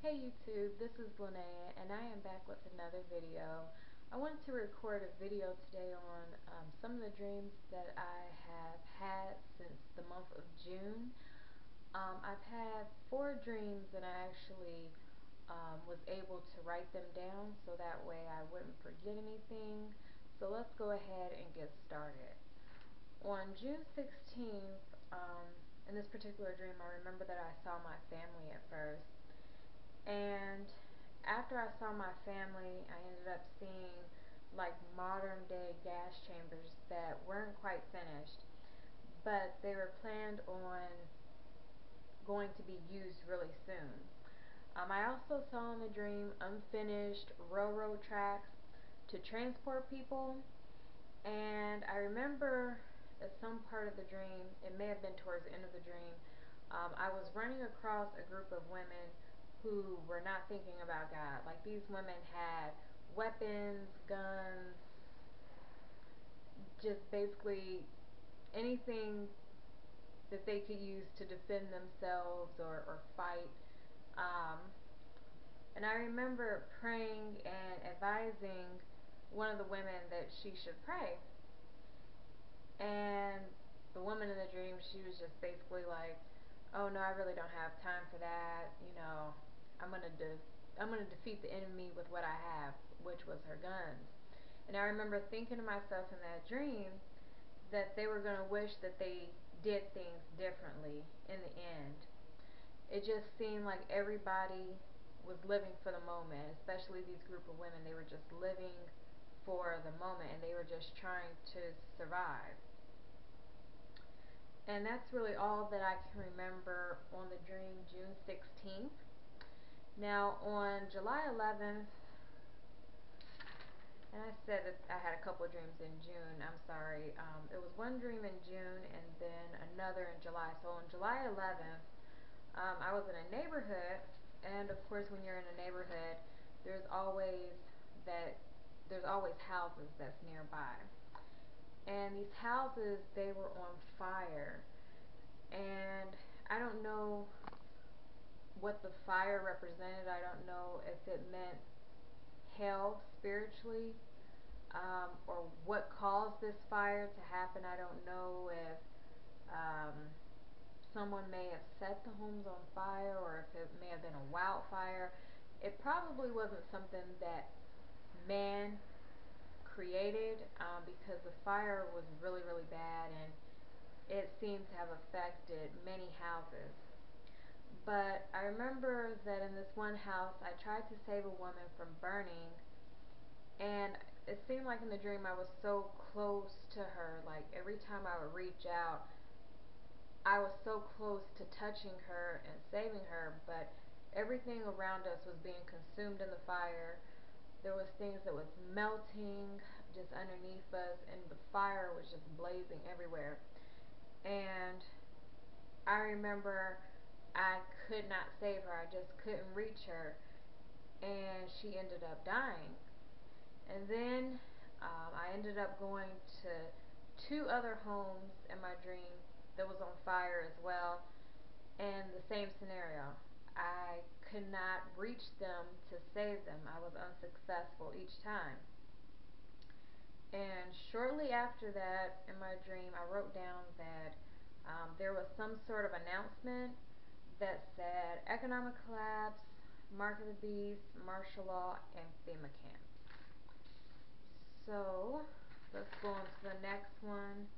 Hey YouTube, this is Linnea and I am back with another video. I wanted to record a video today on some of the dreams that I have had since the month of June. I've had 4 dreams and I actually was able to write them down so that way I wouldn't forget anything. So let's go ahead and get started. On June 16th, in this particular dream, I remember that I saw my family at first. And after I saw my family, I ended up seeing like modern day gas chambers that weren't quite finished, but they were planned on going to be used really soon. I also saw in the dream unfinished railroad tracks to transport people, and I remember at some part of the dream, it may have been towards the end of the dream, I was running across a group of women who were not thinking about God. Like, these women had weapons, guns, just basically anything that they could use to defend themselves or fight. Um, and I remember praying and advising one of the women that she should pray. And the woman in the dream, she was just basically like, "Oh no, I really don't have time for that. I'm gonna defeat the enemy with what I have," which was her guns. And I remember thinking to myself in that dream that they were gonna wish that they did things differently in the end. It just seemed like everybody was living for the moment, especially these group of women. They were just living for the moment and they were just trying to survive. And that's really all that I can remember on the dream June 16th. Now on July 11th, and I said that I had a couple of dreams in June, I'm sorry. It was one dream in June and then another in July. So on July 11th, I was in a neighborhood, and of course when you're in a neighborhood, there's always that there's always houses that's nearby. And these houses, they were on fire. And I don't know what the fire represented. I don't know if it meant hell spiritually, or what caused this fire to happen. I don't know if someone may have set the homes on fire or if it may have been a wildfire. It probably wasn't something that man created, because the fire was really, really bad and it seemed to have affected many houses. But I remember that in this one house, I tried to save a woman from burning, and it seemed like in the dream I was so close to her. Like, every time I would reach out, I was so close to touching her and saving her, but everything around us was being consumed in the fire. There was things that was melting just underneath us, and the fire was just blazing everywhere. And I remember I could not save her. I just couldn't reach her, and she ended up dying. And then I ended up going to 2 other homes in my dream that was on fire as well, and the same scenario. I could not reach them to save them. I was unsuccessful each time. And shortly after that, in my dream, I wrote down that there was some sort of announcement that said economic collapse, mark of the beast, martial law, and FEMA camps. So let's go on to the next one.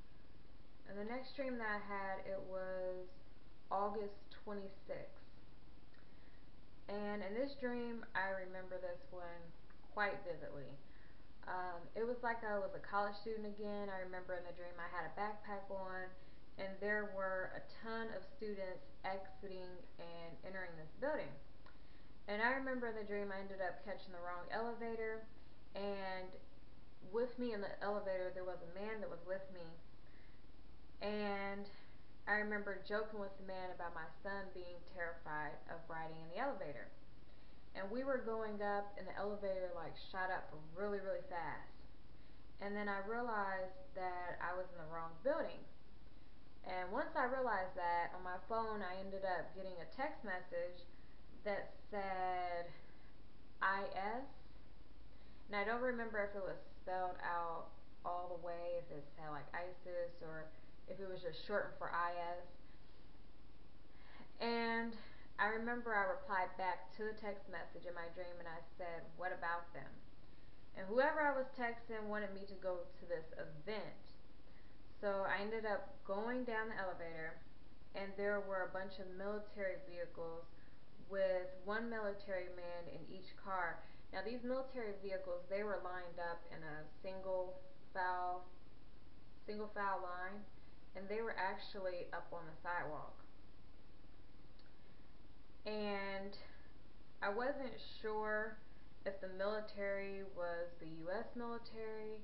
And the next dream that I had, it was August 26th. And in this dream, I remember this one quite vividly. It was like I was a college student again. I remember in the dream I had a backpack on, and there were a ton of students exiting and entering this building. And I remember in the dream I ended up catching the wrong elevator, and with me in the elevator there was a man that was with me, and I remember joking with the man about my son being terrified of riding in the elevator. And we were going up, and the elevator like shot up really, really fast. And then I realized that I was in the wrong building. And once I realized that, on my phone I ended up getting a text message that said IS, and I don't remember if it was spelled out all the way, if it said like ISIS or if it was just shortened for IS. And I remember I replied back to the text message in my dream and I said, "What about them?" And whoever I was texting wanted me to go to this event. So I ended up going down the elevator, and there were a bunch of military vehicles with one military man in each car. Now these military vehicles, they were lined up in a file single file line, and they were actually up on the sidewalk. And I wasn't sure if the military was the US military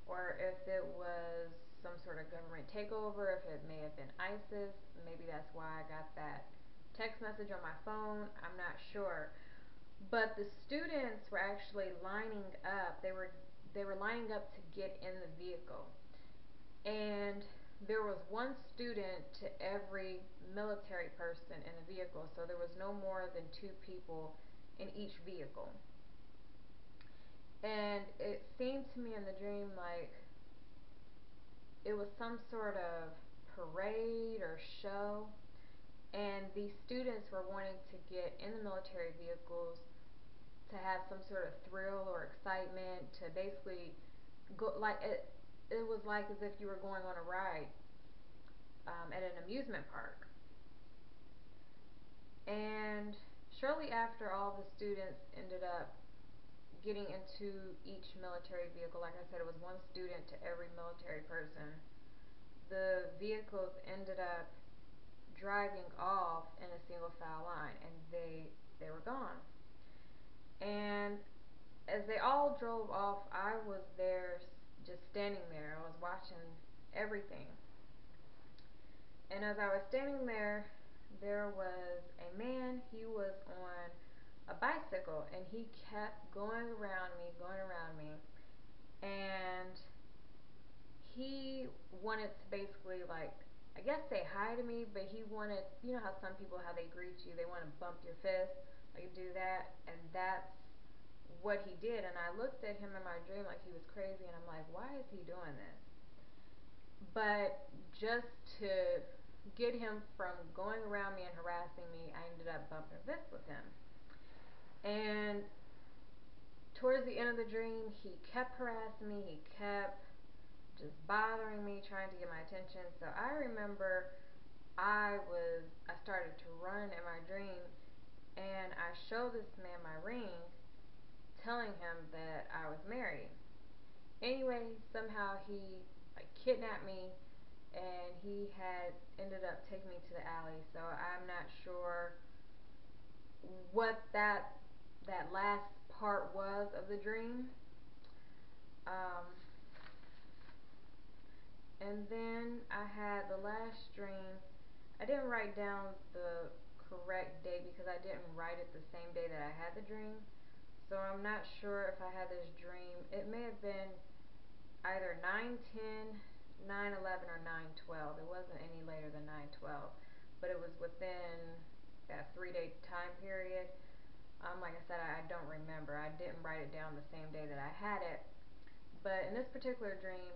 or if it was some sort of government takeover, if it may have been ISIS. Maybe that's why I got that text message on my phone. I'm not sure. But the students were actually lining up. They were lining up to get in the vehicle. And there was one student to every military person in the vehicle, so there was no more than two people in each vehicle. And it seemed to me in the dream like it was some sort of parade or show, and these students were wanting to get in the military vehicles to have some sort of thrill or excitement, to basically go like it was like as if you were going on a ride at an amusement park. And shortly after all the students ended up getting into each military vehicle, like I said, it was one student to every military person, the vehicles ended up driving off in a single file line, and they were gone. And as they all drove off, I was there, just standing there. I was watching everything. And as I was standing there, there was a man. He was on a bicycle, and he kept going around me, and he wanted to basically, like, I guess say hi to me, but he wanted, you know how some people, how they greet you, they want to bump your fist, like do that, and that's what he did. And I looked at him in my dream like he was crazy, and I'm like, why is he doing this? But just to get him from going around me and harassing me, I ended up bumping fists with him. And towards the end of the dream, he kept harassing me. He kept just bothering me, trying to get my attention. So I remember I started to run in my dream, and I showed this man my ring, telling him that I was married. Anyway, somehow he like kidnapped me, and he had ended up taking me to the alley. So I'm not sure what that last part was of the dream. Um, and then I had the last dream. I didn't write down the correct day because I didn't write it the same day that I had the dream. So I'm not sure if I had this dream. It may have been either 9:10, 9:11, or 9:12. It wasn't any later than 9:12, but it was within that 3-day time period. Like I said, I don't remember. I didn't write it down the same day that I had it. But in this particular dream,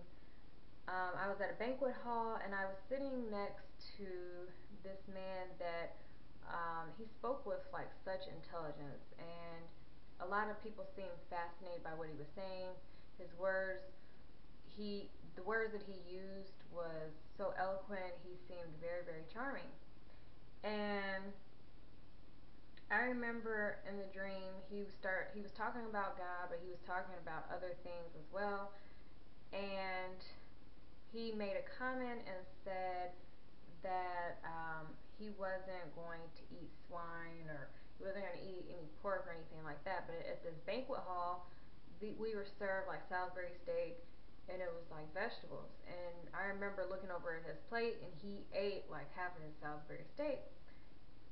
I was at a banquet hall, and I was sitting next to this man that he spoke with like such intelligence, and a lot of people seemed fascinated by what he was saying. His words, the words that he used was so eloquent. He seemed very, very charming. And I remember in the dream he was talking about God, but he was talking about other things as well. And he made a comment and said that he wasn't going to eat swine, or he wasn't going to eat any pork or anything like that. But at this banquet hall, we were served like Salisbury steak, and it was like vegetables. And I remember looking over at his plate, and he ate like half of his Salisbury steak.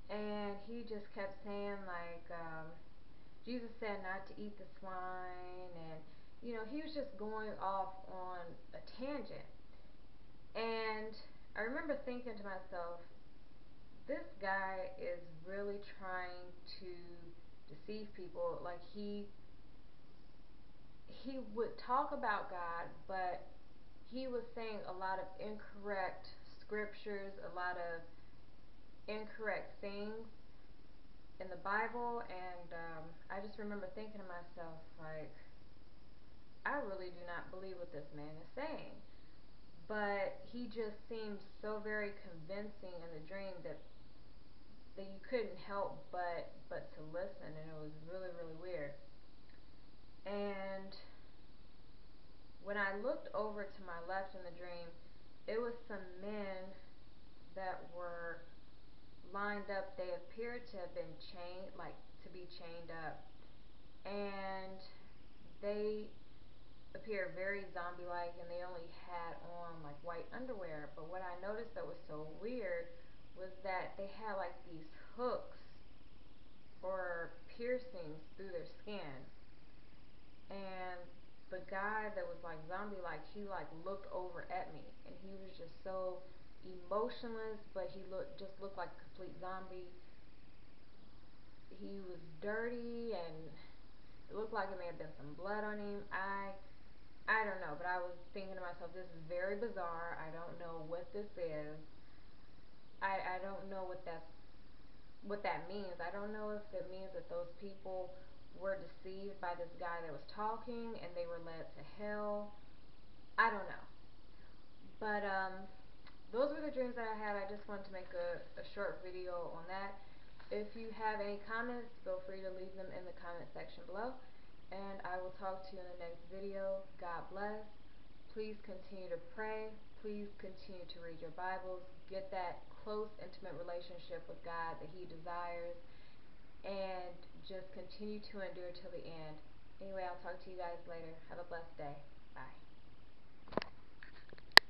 And he just kept saying like, Jesus said not to eat the swine, and he was just going off on a tangent. And I remember thinking to myself, this guy is really trying to deceive people. Like he would talk about God, but he was saying a lot of incorrect scriptures, a lot of incorrect things in the Bible, and I just remember thinking to myself, like, I really do not believe what this man is saying. But he just seemed so very convincing in the dream that you couldn't help but to listen, and it was really really weird. And when I looked over to my left in the dream, it was some men that were lined up. They appeared to have been chained, like to be chained up, and they appeared very zombie-like, and they only had on like white underwear. But what I noticed that was so weird was that they had like these hooks or piercings through their skin, and the guy that was like zombie-like, he like looked over at me, and he was just so emotionless, but he looked like a complete zombie. He was dirty, and it looked like it may have been some blood on him. I don't know, but I was thinking to myself, this is very bizarre. I don't know what this is. I don't know what that means. I don't know if it means that those people were deceived by this guy that was talking and they were led to hell. I don't know. But those were the dreams that I had. I just wanted to make a short video on that. If you have any comments, feel free to leave them in the comment section below. And I will talk to you in the next video. God bless. Please continue to pray. Please continue to read your Bibles. Get that close, intimate relationship with God that He desires. And just continue to endure till the end. Anyway, I'll talk to you guys later. Have a blessed day.